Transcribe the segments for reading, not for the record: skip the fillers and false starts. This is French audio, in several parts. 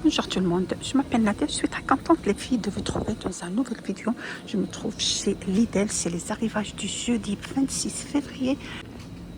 Bonjour tout le monde, je m'appelle Nadia, je suis très contente les filles de vous trouver dans une nouvelle vidéo. Je me trouve chez Lidl, c'est les arrivages du jeudi 26 février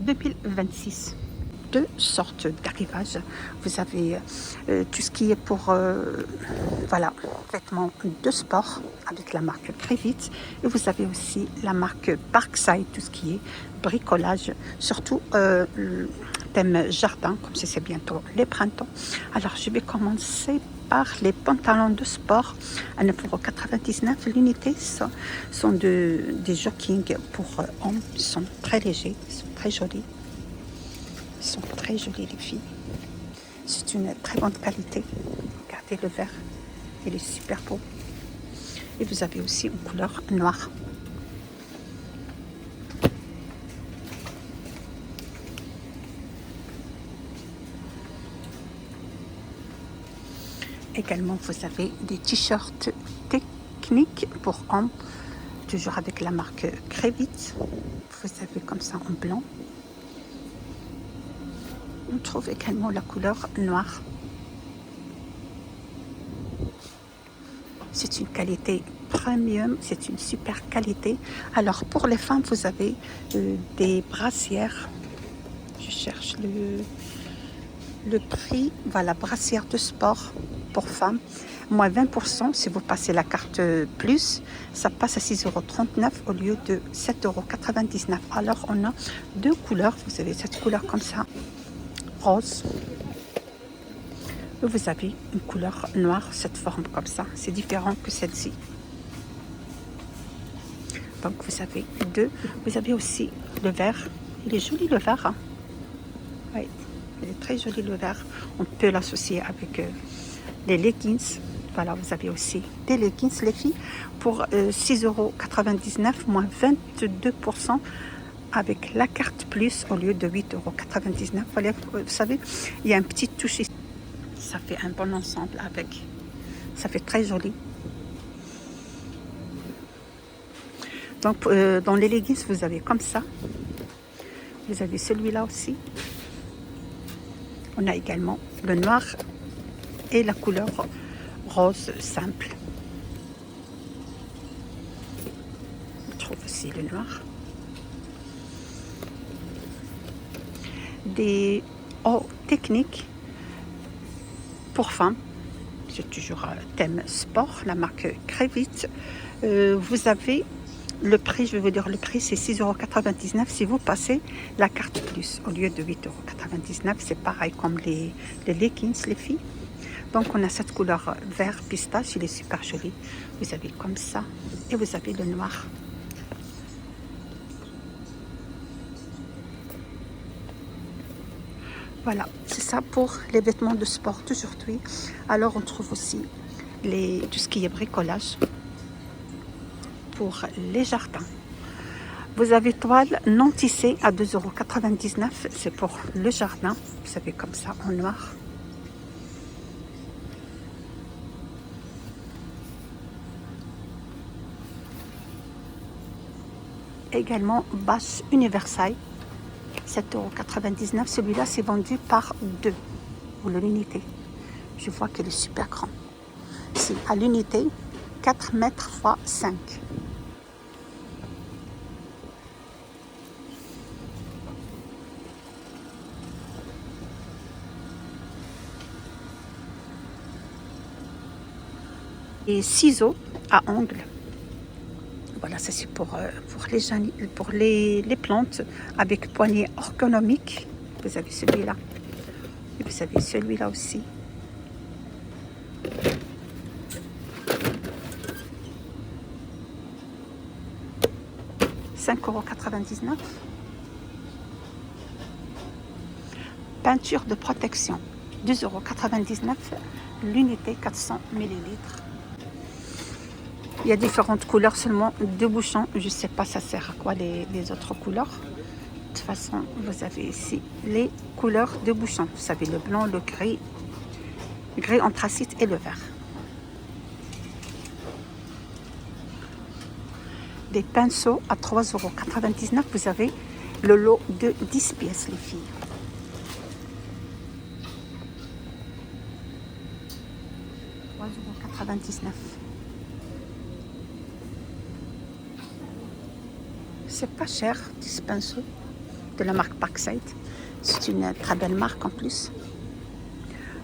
2026. Deux sortes d'arrivages. Vous avez tout ce qui est pour voilà, vêtements de sport avec la marque Crevitz, et vous avez aussi la marque Parkside, tout ce qui est bricolage, surtout thème jardin, comme c'est bientôt les printemps. Alors je vais commencer par les pantalons de sport à 9,99 €. L'unité sont des jogging pour hommes, ils sont très légers, ils sont très jolis. Ils sont très jolis les filles. C'est une très bonne qualité. Regardez le vert, il est super beau. Et vous avez aussi une couleur noire. Également, vous avez des t-shirts techniques pour hommes, toujours avec la marque Crevitz. Vous avez comme ça en blanc. On trouve également la couleur noire. C'est une qualité premium, c'est une super qualité. Alors pour les femmes, vous avez des brassières. Je cherche le prix. Voilà, brassière de sport pour femmes. Moins 20% si vous passez la carte plus. Ça passe à 6,39 € au lieu de 7,99 €. Alors on a deux couleurs. Vous avez cette couleur comme ça, rose. Vous avez une couleur noire, cette forme comme ça. C'est différent que celle-ci. Donc vous avez deux. Vous avez aussi le vert. Il est joli le vert. Hein? Oui, il est très joli le vert. On peut l'associer avec les leggings. Voilà, vous avez aussi des leggings, les filles, pour 6,99 €, moins 22% avec la carte plus au lieu de 8,99 €. Voilà, vous savez, il y a un petit touche ici. Ça fait un bon ensemble avec. Ça fait très joli. Donc, dans les leggings, vous avez comme ça. Vous avez celui-là aussi. On a également le noir et la couleur rose simple. On trouve aussi le noir. Des hauts techniques pour femmes. C'est toujours thème sport, la marque Crevitz. Vous avez le prix, je vais vous dire le prix, c'est 6,99 € si vous passez la carte plus au lieu de 8,99 €. C'est pareil comme les leggings, les filles. Donc on a cette couleur vert pistache, il est super joli. Vous avez comme ça et vous avez le noir. Voilà, c'est ça pour les vêtements de sport d'aujourd'hui. Alors on trouve aussi tout ce qui est bricolage pour les jardins. Vous avez toile non tissée à 2,99 €. C'est pour le jardin. Vous savez comme ça en noir. Également bâche universelle. 7,99 €. Celui-là, c'est vendu par deux pour l'unité. Je vois qu'il est super grand. C'est à l'unité 4 mètres x 5. Et ciseaux à ongles. Voilà, ça c'est pour les plantes avec poignée ergonomique. Vous avez celui-là. Et vous avez celui-là aussi. €5,99 €. Peinture de protection, 2,99 €. L'unité 400 ml. Il y a différentes couleurs, seulement deux bouchons. Je ne sais pas ça sert à quoi les autres couleurs. De toute façon, vous avez ici les couleurs de bouchons. Vous savez, le blanc, le gris anthracite et le vert. Des pinceaux à 3,99 €. Vous avez le lot de 10 pièces, les filles. 3,99 €. C'est pas cher, Dispenser, de la marque Parkside. C'est une très belle marque en plus.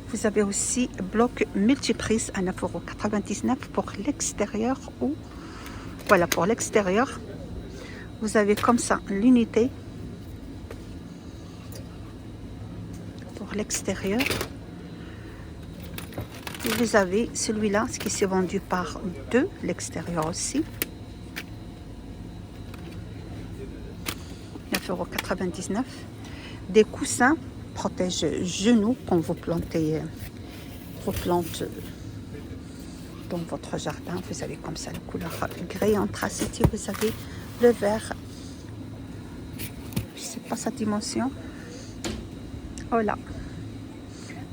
Vous avez aussi bloc multiprise à 9,99 € pour l'extérieur ou voilà pour l'extérieur. Vous avez comme ça l'unité pour l'extérieur. Et vous avez celui-là, ce qui s'est vendu par 2, l'extérieur aussi. 9,99 €. Des coussins protège genoux quand vous plantez vos plantes dans votre jardin. Vous avez comme ça la couleur gris anthracite. Vous avez le vert. Je ne sais pas sa dimension. Voilà.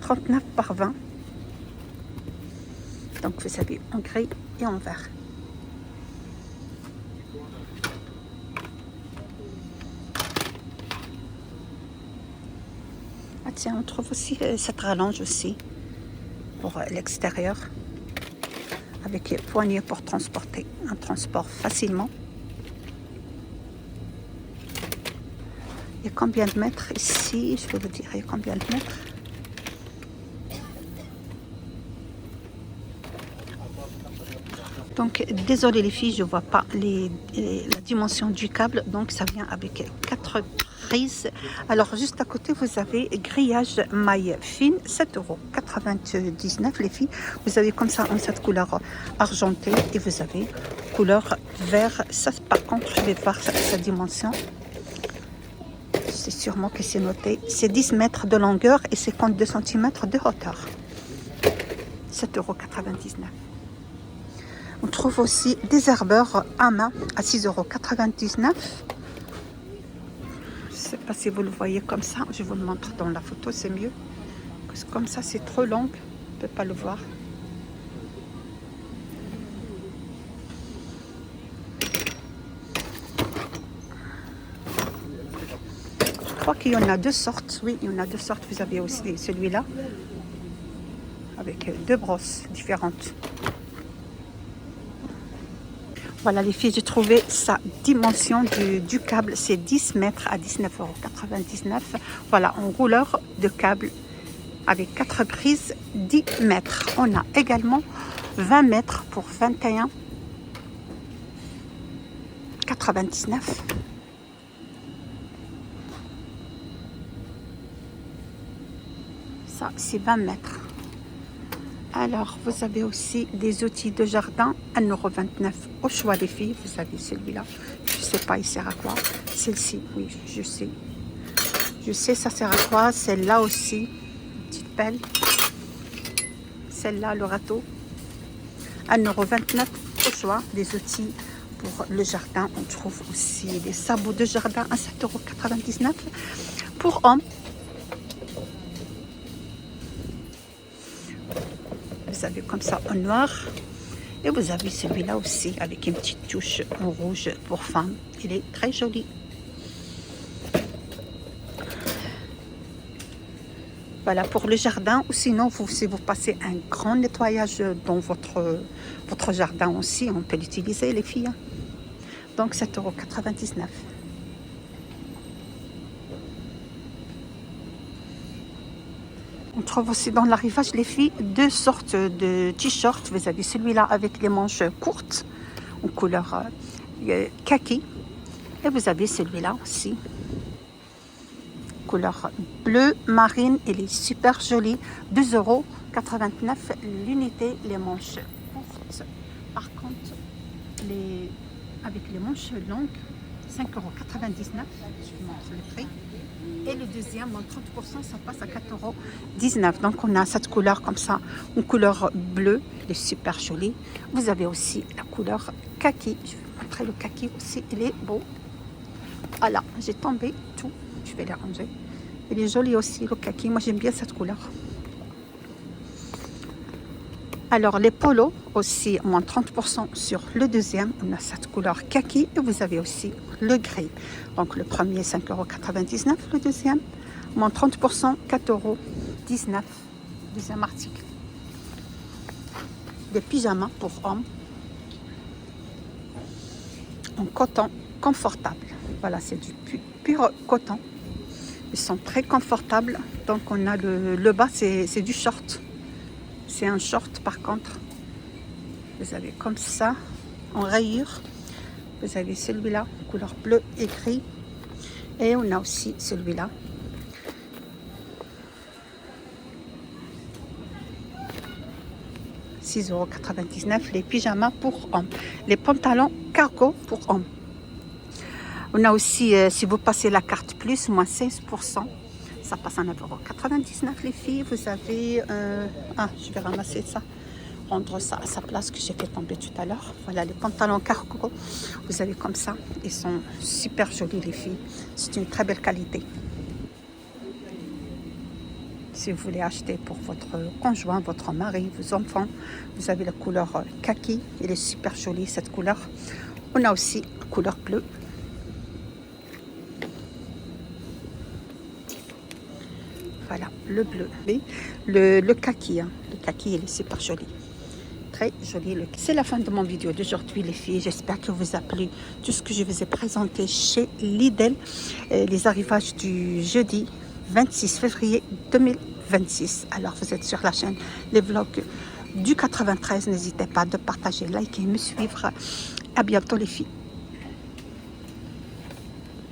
39 par 20. Donc vous avez en gris et en vert. Ah tiens, on trouve aussi cette rallonge aussi pour l'extérieur avec poignée pour transporter un transport facilement. Il y a combien de mètres ici? Je vais vous dire, il y a combien de mètres? Donc, désolé les filles, je ne vois pas la dimension du câble. Donc, ça vient avec 4 prises. Alors, juste à côté, vous avez grillage maille fine, 7,99 € les filles. Vous avez comme ça en cette couleur argentée et vous avez couleur vert. Ça, par contre, je vais voir sa dimension. C'est sûrement que c'est noté. C'est 10 mètres de longueur et 52 cm de hauteur. 7,99 €. On trouve aussi des herbeurs à main à 6,99 €. Je ne sais pas si vous le voyez comme ça. Je vous le montre dans la photo, c'est mieux. Parce que comme ça, c'est trop long. On ne peut pas le voir. Je crois qu'il y en a 2 sortes. Oui, il y en a 2 sortes. Vous avez aussi celui-là. Avec 2 brosses différentes. Voilà les filles, j'ai trouvé sa dimension du câble, c'est 10 mètres à 19,99 €. Voilà, en rouleur de câble avec 4 prises, 10 mètres. On a également 20 mètres pour 21,99 €. Ça, c'est 20 mètres. Alors, vous avez aussi des outils de jardin, 1,29 € au choix des filles. Vous avez celui-là. Je ne sais pas, il sert à quoi. Celle-ci, oui, je sais. Je sais, ça sert à quoi. Celle-là aussi, une petite pelle. Celle-là, le râteau. 1,29 € au choix des outils pour le jardin. On trouve aussi des sabots de jardin à 7,99 € pour hommes. Vous avez comme ça en noir et vous avez celui-là aussi avec une petite touche en rouge pour femmes. Il est très joli. Voilà pour le jardin. Ou sinon, si vous passez un grand nettoyage dans votre jardin aussi, on peut l'utiliser les filles. Donc 7,99 €. On trouve aussi dans l'arrivage, les filles, 2 sortes de t-shirts. Vous avez celui-là avec les manches courtes, en couleur kaki. Et vous avez celui-là aussi, couleur bleu marine. Il est super joli. 2,89 € l'unité, les manches courtes. Par contre, avec les manches longues, 5,99 €. Je vous montre le prix. Et le deuxième, en 30%, ça passe à 4,19 €. Donc, on a cette couleur comme ça, une couleur bleue. Elle est super jolie. Vous avez aussi la couleur kaki. Je vais vous montrer le kaki aussi. Il est beau. Voilà, j'ai tombé tout. Je vais les ranger. Il est joli aussi, le kaki. Moi, j'aime bien cette couleur. Alors, les polos aussi, moins 30% sur le deuxième. On a cette couleur kaki et vous avez aussi le gris. Donc, le premier, 5,99 €. Le deuxième, moins 30%, 4,19 €. Deuxième article. des pyjamas pour hommes en coton confortable. Voilà, c'est du pur coton. Ils sont très confortables. Donc on a le bas, c'est du short. C'est un short par contre. Vous avez comme ça, en rayure. Vous avez celui-là, couleur bleu et gris. Et on a aussi celui-là. €6,99 les pyjamas pour hommes. Les pantalons cargo pour hommes. On a aussi, si vous passez la carte plus, moins 16%. Ça passe à €9,99 les filles. Vous avez... je vais ramasser ça. Rendre ça à sa place que j'ai fait tomber tout à l'heure. Voilà les pantalons cargo. Vous avez comme ça. Ils sont super jolis les filles. C'est une très belle qualité. Si vous voulez acheter pour votre conjoint, votre mari, vos enfants, vous avez la couleur kaki. Elle est super jolie cette couleur. On a aussi la couleur bleue. Voilà, le bleu. Le kaki. Le kaki, il est super joli. Très joli. C'est la fin de mon vidéo d'aujourd'hui les filles. J'espère que vous a plu tout ce que je vous ai présenté chez Lidl. Les arrivages du jeudi 26 février 2026. Alors vous êtes sur la chaîne Les Vlogs du 93. N'hésitez pas de partager, liker, me suivre. À bientôt les filles.